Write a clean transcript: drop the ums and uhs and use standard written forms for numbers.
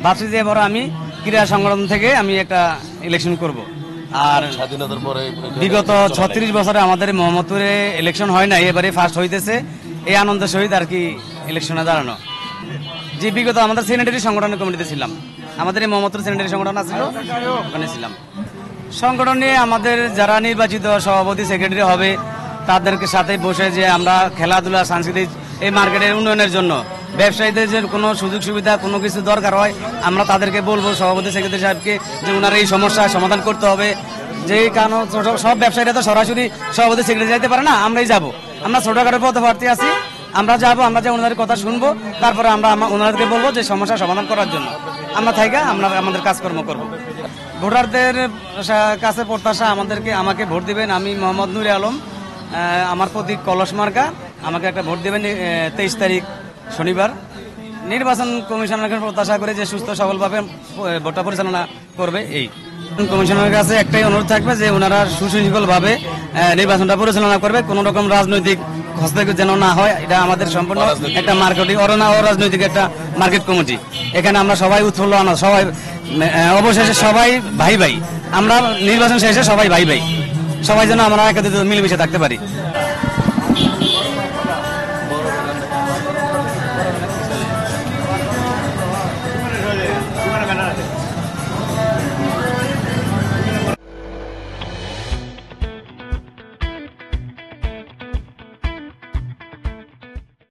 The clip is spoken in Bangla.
ভাবছি যে এবার আমি ক্রীড়া সংগঠন থেকে আমি একটা ইলেকশন করব। আর স্বাধীনতার পরে বিগত 36 বছরে আমাদের মোহাম্মদপুরে ইলেকশন হয় না, এবারে ফার্স্ট হইতেছে। এই আনন্দের সহিত আর কি ইলেকশনে দাঁড়ানো। যে বিগত আমাদের সেনেটারি সংগঠনের কমিটিতে ছিলাম, আমাদের এই মোহাম্মদপুর সেনেটারি সংগঠন আছিল, ওখানে ছিলাম। সংগঠন নিয়ে আমাদের যারা নির্বাচিত সভাপতি সেক্রেটারি হবে তাদেরকে সাথে বসে যে আমরা খেলাধুলা সাংস্কৃতিক এই মার্কেটের উন্নয়নের জন্য ব্যবসায়ীদের যে কোনো সুযোগ সুবিধা কোনো কিছু দরকার হয় আমরা তাদেরকে বলবো, সভাপতি সেক্রেটারি সাহেবকে, যে ওনার এই সমস্যা সমাধান করতে হবে। যে কারণ সব ব্যবসায়ীরা তো সরাসরি সভাপতি সেক্রেটারি যাইতে পারে না, আমরাই যাব। আমরা ছোটখাটো পদপ্রার্থী আছি, আমরা যাবো, আমরা যে ওনাদের কথা শুনবো, তারপরে আমরা ওনাদেরকে বলবো যে সমস্যা সমাধান করার জন্য আমরা থাইকা আমরা আমাদের কাজকর্ম করব। ভোটারদের কাছে প্রত্যাশা আমাকে ভোট দিবেন। আমি মোহাম্মদ নুরে আলম, আমার প্রতীক কলস মার্কা। আমাকে একটা ভোট দেবেন 23 তারিখ শনিবার। নির্বাচন কমিশনের কাছে প্রত্যাশা করে যে সুস্থ সবলভাবে ভোটটা পরিচালনা করবে। এই কমিশনের কাছে একটাই অনুরোধ থাকবে যে ওনারা সুশৃঙ্খলভাবে নির্বাচনটা পরিচালনা করবে, কোনো রকম রাজনৈতিক হস্তক্ষেপ যেন না হয়। এটা আমাদের সম্পূর্ণ একটা মার্কেটিং অরাজনৈতিক একটা মার্কেট কমিটি। এখানে আমরা সবাই উৎফুল্ল, সবাই অবশেষে সবাই ভাই ভাই। আমরা নির্বাচন শেষে সবাই ভাই ভাই, সবাই যেন আমরা একত্রিত মিলেমিশে থাকতে পারি।